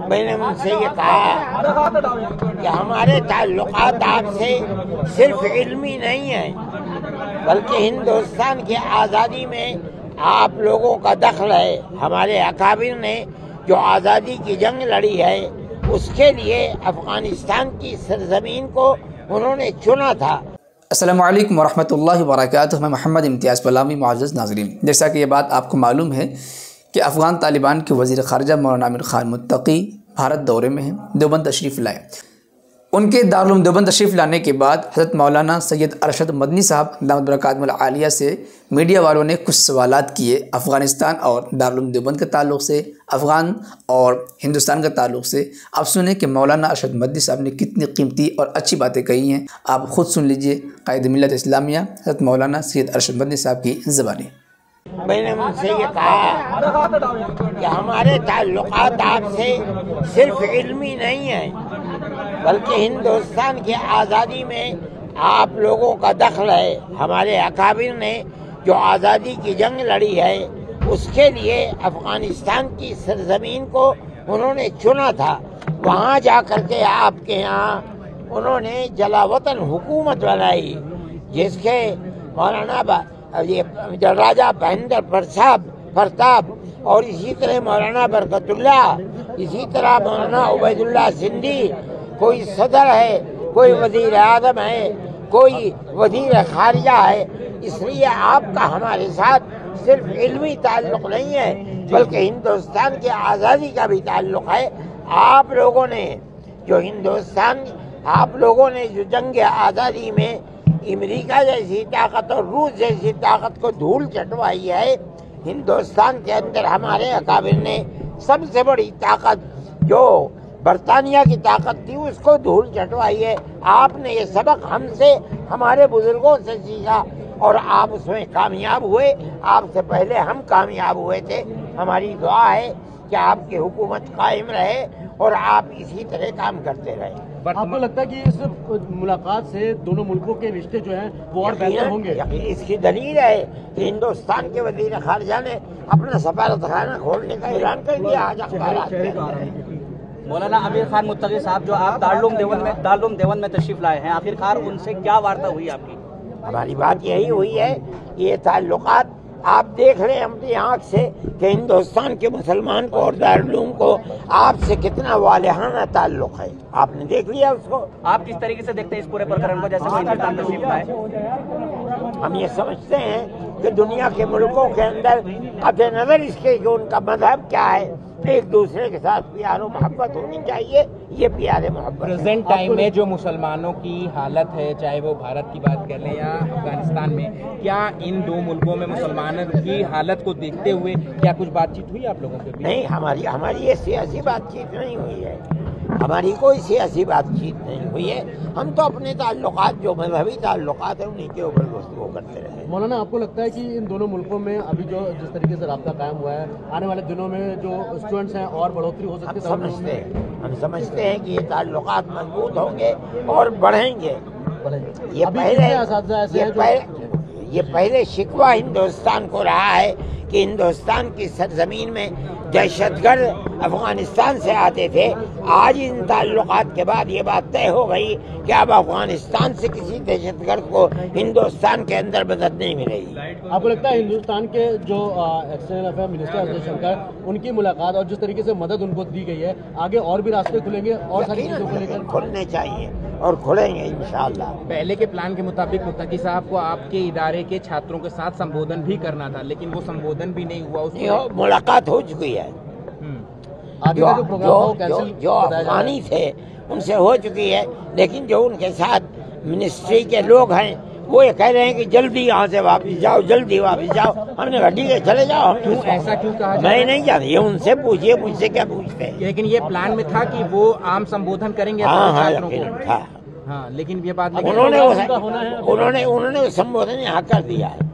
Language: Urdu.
میں نے ان سے یہ کہا کہ ہمارے تعلقات آپ سے صرف علمی نہیں ہیں بلکہ ہندوستان کی آزادی میں آپ لوگوں کا دخل ہے۔ ہمارے اکابر نے جو آزادی کی جنگ لڑی ہے اس کے لیے افغانستان کی سرزمین کو انہوں نے چنا تھا۔ السلام علیکم ورحمۃ اللہ وبرکاتہ۔ میں محمد امتیاز پلامی، معزز ناظرین، جیسا کہ یہ بات آپ کو معلوم ہے کہ افغان طالبان کے وزیر خارجہ مولانا امیر خان متقی بھارت دورے میں ہیں، دیوبند تشریف لائے۔ ان کے دارالعلوم دیوبند تشریف لانے کے بعد حضرت مولانا سید ارشد مدنی صاحب دامت برکاتہم العالیہ سے میڈیا والوں نے کچھ سوالات کیے افغانستان اور دارالعلوم دیوبند کے تعلق سے، افغان اور ہندوستان کے تعلق سے۔ آپ سنیں کہ مولانا ارشد مدنی صاحب نے کتنی قیمتی اور اچھی باتیں کہی ہیں، آپ خود سن لیجئے قائد ملت اسلامیہ حضرت مولانا سید ارشد مدنی صاحب کی زبانی۔ میں نے ان سے یہ کہا کہ ہمارے تعلقات آپ سے صرف علمی نہیں ہیں بلکہ ہندوستان کی آزادی میں آپ لوگوں کا دخل ہے۔ ہمارے اکابر نے جو آزادی کی جنگ لڑی ہے اس کے لیے افغانستان کی سرزمین کو انہوں نے چنا تھا۔ وہاں جا کر کے آپ کے یہاں انہوں نے جلا وطن حکومت بنائی، جس کے مولانا راجہ مہندر پرتاپ اور اسی طرح مولانا برکت اللہ، اسی طرح مولانا عبید اللہ سندھی، کوئی صدر ہے، کوئی وزیر اعظم ہے، کوئی وزیر خارجہ ہے۔ اس لیے آپ کا ہمارے ساتھ صرف علمی تعلق نہیں ہے بلکہ ہندوستان کی آزادی کا بھی تعلق ہے۔ آپ لوگوں نے جو جنگ آزادی میں امریکہ جیسی طاقت اور روس جیسی طاقت کو دھول چٹوائی ہے، ہندوستان کے اندر ہمارے اکابر نے سب سے بڑی طاقت جو برطانیہ کی طاقت تھی اس کو دھول چٹوائی ہے۔ آپ نے یہ سبق ہم سے، ہمارے بزرگوں سے سیکھا اور آپ اس میں کامیاب ہوئے۔ آپ سے پہلے ہم کامیاب ہوئے تھے۔ ہماری دعا ہے کہ آپ کی حکومت قائم رہے اور آپ اسی طرح کام کرتے رہے۔ آپ کو لگتا ہے کہ اس ملاقات سے دونوں ملکوں کے رشتے جو ہیں وہ اور بہتر ہوں گے؟ اس کی دلیل ہے کہ ہندوستان کے وزیر خارجہ نے اپنا سفارت خانہ کھولنے کا اعلان کر دیا آج اخبارات میں۔ مولانا امیر خان متقی صاحب جو آپ دارالعلوم دیوبند میں تشریف لائے ہیں، آخرکار ان سے کیا وارتا ہوئی آپ کی؟ ہماری بات یہی ہوئی ہے کہ یہ تعلقات آپ دیکھ رہے ہیں اپنی آنکھ سے کہ ہندوستان کے مسلمان کو اور دارالعلوم کو آپ سے کتنا والہانہ تعلق ہے۔ آپ نے دیکھ لیا اس کو۔ آپ کس طریقے سے دیکھتے ہیں اس پورے پرکرن کو، جیسے ہندوستان تشریف لائے؟ ہم یہ سمجھتے ہیں کہ دنیا کے ملکوں کے اندر قطع نظر اس کے کہ ان کا مذہب کیا ہے، ایک دوسرے کے ساتھ پیار و محبت ہونی چاہیے۔ یہ پیار محبت پریزنٹ ٹائم میں جو مسلمانوں کی حالت ہے، چاہے وہ بھارت کی بات کر لیں یا افغانستان میں، کیا ان دو ملکوں میں مسلمانوں کی حالت کو دیکھتے ہوئے کیا کچھ بات چیت ہوئی آپ لوگوں کے؟ نہیں، ہماری یہ سیاسی بات چیت نہیں ہوئی ہے، ہماری کوئی سیاسی بات چیت نہیں ہوئی ہے۔ ہم تو اپنے تعلقات جو مذہبی تعلقات ہیں انہیں کے اوپر گفتگو کرتے رہے۔ مولانا آپ کو لگتا ہے کہ ان دونوں ملکوں میں ابھی جو جس طریقے سے رابطہ قائم ہوا ہے، آنے والے دنوں میں جو اسٹوڈنٹس ہیں اور بڑھوتری ہو سکتی ہے؟ ہم سمجھتے ہیں کہ یہ تعلقات مضبوط ہوں گے اور بڑھیں گے۔ یہ پہلے شکوہ ہندوستان کو رہا ہے کہ ہندوستان کی سرزمین میں دہشت گرد افغانستان سے آتے تھے۔ آج ان تعلقات کے بعد یہ بات طے ہو گئی کہ اب افغانستان سے کسی دہشت گرد کو ہندوستان کے اندر مدد نہیں ملے گی۔ آپ کو لگتا ہے ہندوستان کے جو external affair minister S Jaishankar, ان کی ملاقات اور جس طریقے سے مدد ان کو دی گئی ہے، آگے اور بھی راستے کھلیں گے اور ساری چیزوں کو لے کر کھلنے چاہیے اور کھلیں گے انشاءاللہ۔ پہلے کے پلان کے مطابق متقی صاحب کو آپ کے ادارے کے چھاتروں کے ساتھ سمبودھن بھی کرنا تھا، لیکن وہ سمبودھن بھی نہیں ہوا۔ ملاقات ہو چکی ہے، جو افغانی تھے ان سے ہو چکی ہے، لیکن جو ان کے ساتھ منسٹری کے لوگ ہیں وہ یہ کہہ رہے ہیں کہ جلدی یہاں سے واپس جاؤ، جلدی واپس جاؤ۔ ہم نے کہا ٹھیک ہے چلے جاؤ۔ ایسا کیوں کہا؟ میں نہیں جانتا، یہ ان سے پوچھیے، مجھ سے کیا پوچھتے ہیں۔ لیکن یہ پلان میں تھا کہ وہ عام سمبودھن کریں گے چھاتروں کو۔ ہاں، لیکن یہ بات انہوں نے سمبودھن یہاں کر دیا ہے۔